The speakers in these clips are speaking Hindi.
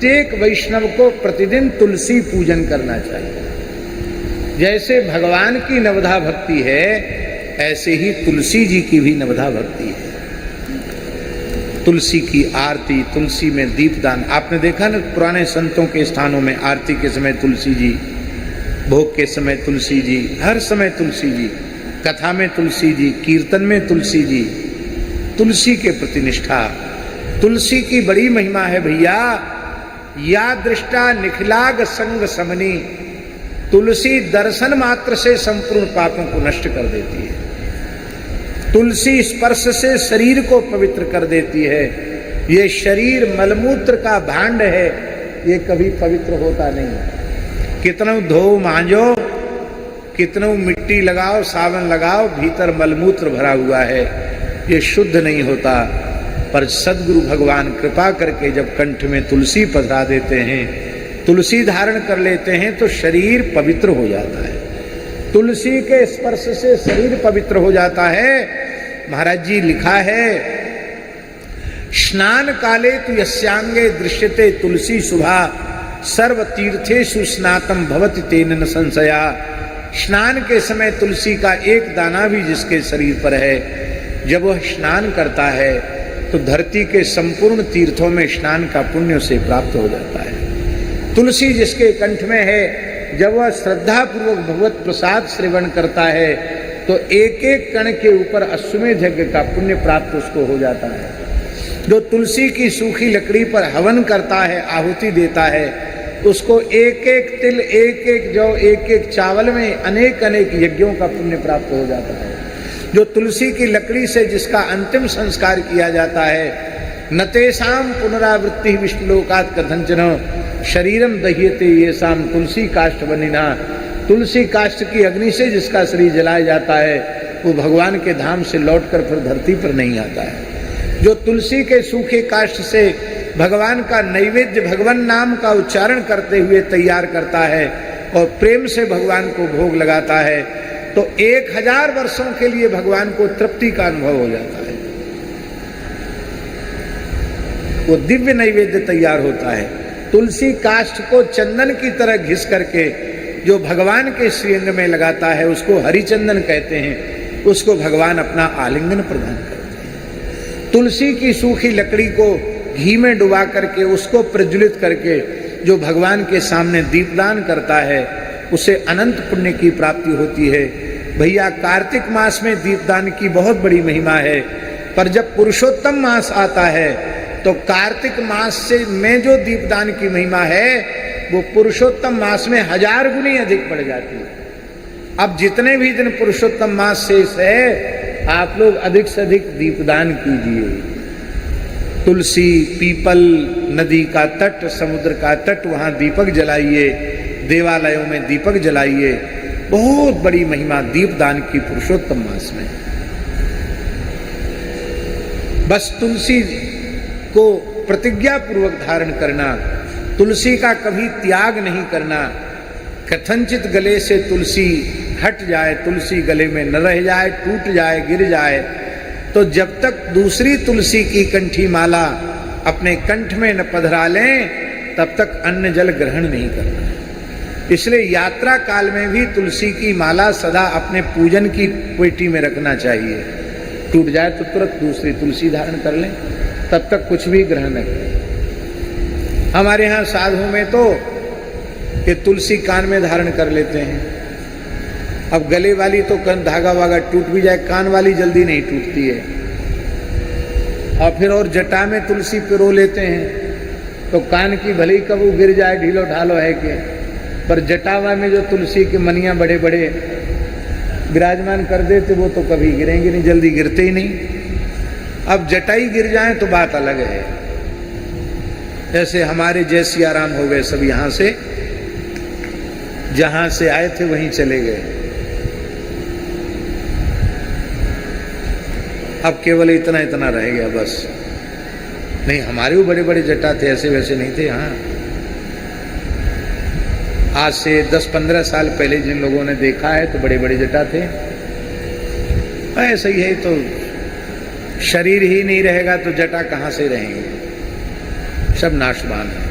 प्रत्येक वैष्णव को प्रतिदिन तुलसी पूजन करना चाहिए। जैसे भगवान की नवधा भक्ति है, ऐसे ही तुलसी जी की भी नवधा भक्ति है। तुलसी की आरती, तुलसी में दीपदान, आपने देखा ना पुराने संतों के स्थानों में आरती के समय तुलसी जी, भोग के समय तुलसी जी, हर समय तुलसी जी, कथा में तुलसी जी, कीर्तन में तुलसी जी। तुलसी के प्रति निष्ठा, तुलसी की बड़ी महिमा है भैया। या दृष्टा निखिलाग संग समनी, तुलसी दर्शन मात्र से संपूर्ण पापों को नष्ट कर देती है। तुलसी स्पर्श से शरीर को पवित्र कर देती है। ये शरीर मलमूत्र का भांड है, ये कभी पवित्र होता नहीं। कितना धो मांजो, कितना मिट्टी लगाओ, सावन लगाओ, भीतर मलमूत्र भरा हुआ है, ये शुद्ध नहीं होता। पर सद्गुरु भगवान कृपा करके जब कंठ में तुलसी पधरा देते हैं, तुलसी धारण कर लेते हैं, तो शरीर पवित्र हो जाता है। तुलसी के स्पर्श से शरीर पवित्र हो जाता है। महाराज जी लिखा है, स्नान काले तु यस्यांगे दृश्यते तुलसी शुभा, सर्व तीर्थेषु स्नातम भवति तेन न संशया। स्नान के समय तुलसी का एक दाना भी जिसके शरीर पर है, जब वह स्नान करता है तो धरती के संपूर्ण तीर्थों में स्नान का पुण्य से प्राप्त हो जाता है। तुलसी जिसके कंठ में है, जब वह श्रद्धा पूर्वक भगवत प्रसाद श्रवण करता है तो एक एक कण के ऊपर अश्वमेध यज्ञ का पुण्य प्राप्त उसको हो जाता है। जो तुलसी की सूखी लकड़ी पर हवन करता है, आहुति देता है, उसको एक एक तिल, एक एक जौ, एक एक चावल में अनेक अनेक यज्ञों का पुण्य प्राप्त हो जाता है। जो तुलसी की लकड़ी से जिसका अंतिम संस्कार किया जाता है, न तेषाम पुनरावृत्ति विष्णुलोकात् कथंचन शरीरम दह्यते येषाम तुलसी काष्ठ बनिना। तुलसी काष्ठ की अग्नि से जिसका शरीर जलाया जाता है, वो भगवान के धाम से लौटकर फिर धरती पर नहीं आता है। जो तुलसी के सूखे काष्ठ से भगवान का नैवेद्य भगवान नाम का उच्चारण करते हुए तैयार करता है और प्रेम से भगवान को भोग लगाता है, तो 1000 वर्षों के लिए भगवान को तृप्ति का अनुभव हो जाता है। वो दिव्य नैवेद्य तैयार होता है। तुलसी काष्ठ को चंदन की तरह घिस करके जो भगवान के श्रीअंग में लगाता है, उसको हरिचंदन कहते हैं। उसको भगवान अपना आलिंगन प्रदान करते हैं। तुलसी की सूखी लकड़ी को घी में डुबा करके, उसको प्रज्वलित करके जो भगवान के सामने दीपदान करता है, उसे अनंत पुण्य की प्राप्ति होती है। भैया कार्तिक मास में दीपदान की बहुत बड़ी महिमा है, पर जब पुरुषोत्तम मास आता है तो कार्तिक मास से में जो दीपदान की महिमा है, वो पुरुषोत्तम मास में 1000 गुनी अधिक बढ़ जाती है। अब जितने भी दिन पुरुषोत्तम मास शेष है, आप लोग अधिक से अधिक दीपदान कीजिए। तुलसी, पीपल, नदी का तट, समुद्र का तट, वहां दीपक जलाइए, देवालयों में दीपक जलाइए। बहुत बड़ी महिमा दीपदान की पुरुषोत्तम मास में। बस तुलसी को प्रतिज्ञा पूर्वक धारण करना, तुलसी का कभी त्याग नहीं करना। कथनचित गले से तुलसी हट जाए, तुलसी गले में न रह जाए, टूट जाए, गिर जाए, तो जब तक दूसरी तुलसी की कंठी माला अपने कंठ में न पधरा लें, तब तक अन्न जल ग्रहण नहीं करना। इसलिए यात्रा काल में भी तुलसी की माला सदा अपने पूजन की पेटी में रखना चाहिए। टूट जाए तो तुरंत दूसरी तुलसी धारण कर लें, तब तक कुछ भी ग्रहण न करें। हमारे यहाँ साधु में तो ये तुलसी कान में धारण कर लेते हैं। अब गले वाली तो धागा वागा टूट भी जाए, कान वाली जल्दी नहीं टूटती है। और फिर और जटा में तुलसी पिरो लेते हैं, तो कान की भले ही कब गिर जाए, ढीलो ढालो है कि, पर जटावा में जो तुलसी के मनिया बड़े बड़े विराजमान कर देते, वो तो कभी गिरेंगे नहीं, जल्दी गिरते ही नहीं। अब जटाई गिर जाए तो बात अलग है। जैसे हमारे जय सिया राम हो गए, सब यहां से, जहां से आए थे वहीं चले गए। अब केवल इतना इतना रह गया बस। नहीं, हमारे भी बड़े बड़े जटा थे, ऐसे वैसे नहीं थे। हाँ, आज से 10-15 साल पहले जिन लोगों ने देखा है तो बड़े बड़े जटा थे। ऐसा ही है, तो शरीर ही नहीं रहेगा तो जटा कहाँ से रहेंगे, सब नाशवान है।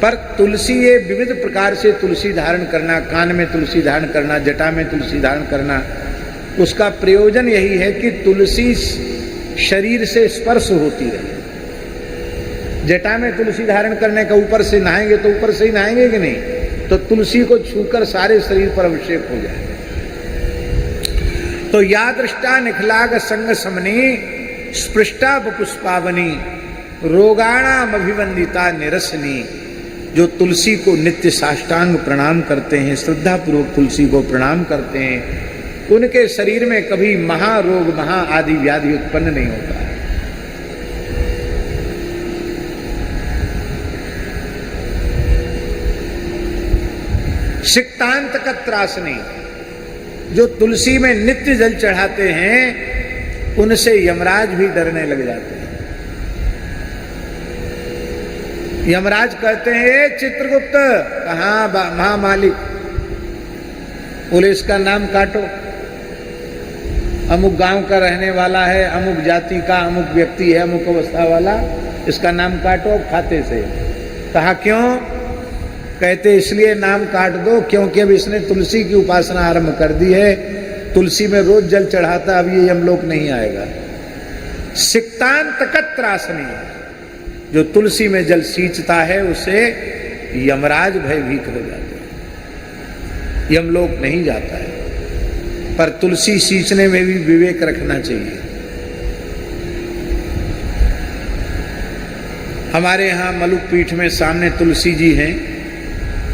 पर तुलसी ये विविध प्रकार से तुलसी धारण करना, कान में तुलसी धारण करना, जटा में तुलसी धारण करना, उसका प्रयोजन यही है कि तुलसी शरीर से स्पर्श होती रहे। जटा में तुलसी धारण करने का ऊपर से नहाएंगे तो ऊपर से ही नहाएंगे कि नहीं, तो तुलसी को छूकर सारे शरीर पर अभिषेक हो जाए। तो या दृष्टा निखलाग संग समनी स्पृष्टा पुष्पावनी रोगाणाम अभिवंदिता निरसनी। जो तुलसी को नित्य साष्टांग प्रणाम करते हैं, श्रद्धा पूर्वक तुलसी को प्रणाम करते हैं, उनके शरीर में कभी महारोग महा आदि व्याधि उत्पन्न नहीं होता है। सिक्तांत का त्रासनी, जो तुलसी में नित्य जल चढ़ाते हैं उनसे यमराज भी डरने लग जाते हैं। यमराज कहते हैं चित्रगुप्त कहाँ महामालिक, बोले इसका नाम काटो, अमुक गांव का रहने वाला है, अमुक जाति का, अमुक व्यक्ति है, अमुक अवस्था वाला, इसका नाम काटो खाते से। कहा क्यों? कहते इसलिए नाम काट दो क्योंकि अब इसने तुलसी की उपासना आरंभ कर दी है, तुलसी में रोज जल चढ़ाता, अब ये यमलोक नहीं आएगा। सिक्तांत त्रासनी, जो तुलसी में जल सींचता है उसे यमराज भयभीत हो जाते हैं, यमलोक नहीं जाता है। पर तुलसी सींचने में भी विवेक रखना चाहिए। हमारे यहाँ मलुक पीठ में सामने तुलसी जी हैं,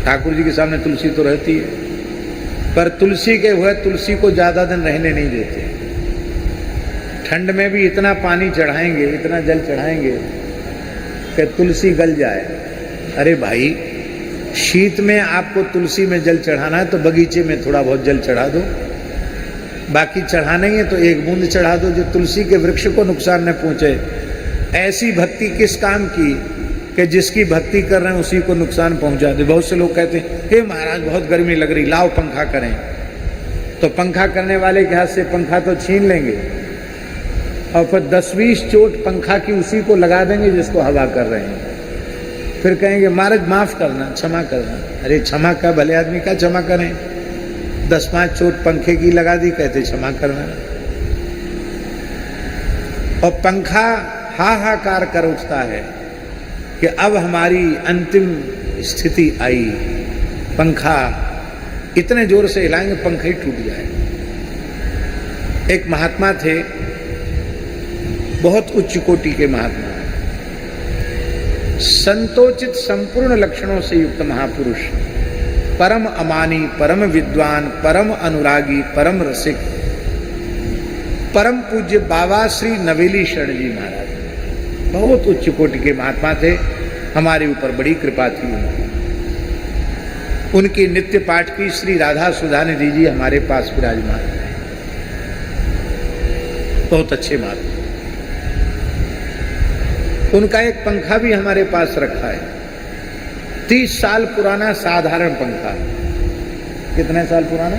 ठाकुर जी के सामने तुलसी तो रहती है, पर तुलसी के हुए तुलसी को ज्यादा दिन रहने नहीं देते। ठंड में भी इतना पानी चढ़ाएंगे, इतना जल चढ़ाएंगे कि तुलसी गल जाए। अरे भाई, शीत में आपको तुलसी में जल चढ़ाना है तो बगीचे में थोड़ा बहुत जल चढ़ा दो, बाकी चढ़ाना ही है तो एक बूंद चढ़ा दो जो तुलसी के वृक्ष को नुकसान न पहुंचे। ऐसी भक्ति किस काम की कि जिसकी भक्ति कर रहे हैं उसी को नुकसान पहुंचा दे। बहुत से लोग कहते हैं हे महाराज बहुत गर्मी लग रही, लाओ पंखा करें, तो पंखा करने वाले के हाथ से पंखा तो छीन लेंगे और फिर 10-20 चोट पंखा की उसी को लगा देंगे जिसको हवा कर रहे हैं। फिर कहेंगे महाराज माफ करना, क्षमा करना। अरे क्षमा का भले आदमी का क्षमा करें, 10-5 चोट पंखे की लगा दी, कहते क्षमा करना। और पंखा हाहाकार कर उठता है कि अब हमारी अंतिम स्थिति आई, पंखा इतने जोर से हिलाएंगे पंखा ही टूट जाए। एक महात्मा थे, बहुत उच्च कोटि के महात्मा, संतोचित संपूर्ण लक्षणों से युक्त महापुरुष, परम अमानी, परम विद्वान, परम अनुरागी, परम रसिक, परम पूज्य बाबा श्री नवेली शरण जी महाराज, बहुत उच्च कोटि के महात्मा थे। हमारे ऊपर बड़ी कृपा थी उनकी नित्य पाठ की श्री राधा सुधा निधि जी हमारे पास विराजमान है, बहुत अच्छे महात्मा। उनका एक पंखा भी हमारे पास रखा है, 30 साल पुराना साधारण पंखा। कितने साल पुराना?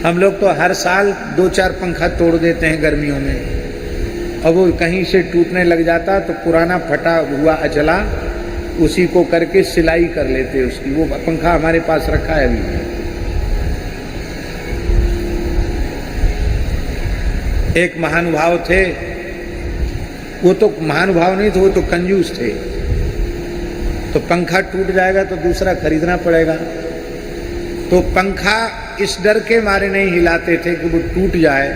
हम लोग तो हर साल 2-4 पंखा तोड़ देते हैं गर्मियों में, अब वो कहीं से टूटने लग जाता तो पुराना फटा हुआ अचला उसी को करके सिलाई कर लेते उसकी। वो पंखा हमारे पास रखा है अभी। एक महानुभाव थे, वो तो महानुभाव नहीं थे, वो तो कंजूस थे। तो पंखा टूट जाएगा तो दूसरा खरीदना पड़ेगा, तो पंखा इस डर के मारे नहीं हिलाते थे कि वो टूट जाए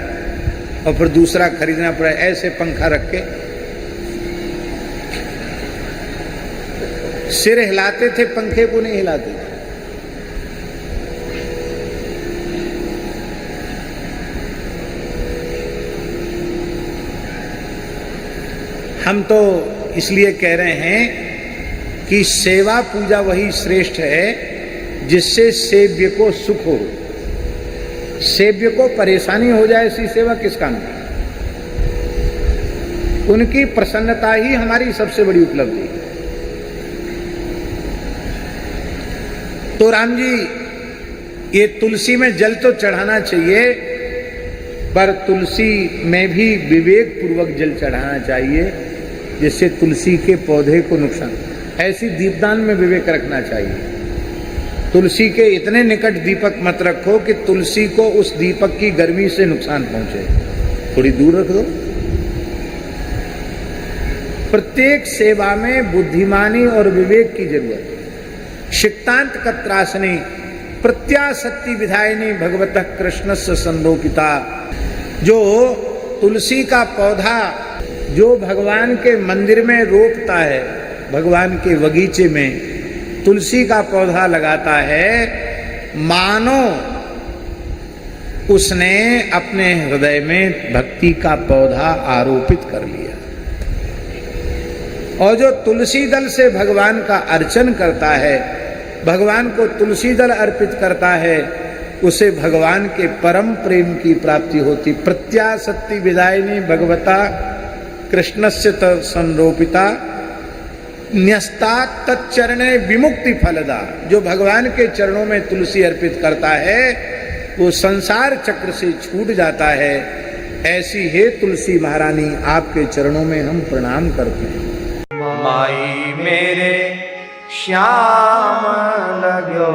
और फिर दूसरा खरीदना पड़े। ऐसे पंखा रख के सिर हिलाते थे, पंखे को नहीं हिलाते थे। हम तो इसलिए कह रहे हैं कि सेवा पूजा वही श्रेष्ठ है जिससे सेव्य को सुख हो। सेव्य को परेशानी हो जाए ऐसी सेवा किस काम की? उनकी प्रसन्नता ही हमारी सबसे बड़ी उपलब्धि है। तो राम जी, ये तुलसी में जल तो चढ़ाना चाहिए, पर तुलसी में भी विवेक पूर्वक जल चढ़ाना चाहिए, जिससे तुलसी के पौधे को नुकसान। ऐसी दीपदान में विवेक रखना चाहिए। तुलसी के इतने निकट दीपक मत रखो कि तुलसी को उस दीपक की गर्मी से नुकसान पहुंचे, थोड़ी दूर रख दो। प्रत्येक सेवा में बुद्धिमानी और विवेक की जरूरत है। शिक्तांत कत्रासनी प्रत्याशक्ति विधायिनी भगवतः कृष्णस्य संरोपिता। जो तुलसी का पौधा जो भगवान के मंदिर में रोपता है, भगवान के बगीचे में तुलसी का पौधा लगाता है, मानो उसने अपने हृदय में भक्ति का पौधा आरोपित कर लिया। और जो तुलसी दल से भगवान का अर्चन करता है, भगवान को तुलसी दल अर्पित करता है, उसे भगवान के परम प्रेम की प्राप्ति होती। प्रत्याशक्ति विदायिनी भगवता कृष्णस्य संरोपिता न्यस्ता तच्चरणे विमुक्ति फलदा। जो भगवान के चरणों में तुलसी अर्पित करता है वो संसार चक्र से छूट जाता है। ऐसी हे तुलसी महारानी, आपके चरणों में हम प्रणाम करते हैं। माई मेरे श्याम लग्यो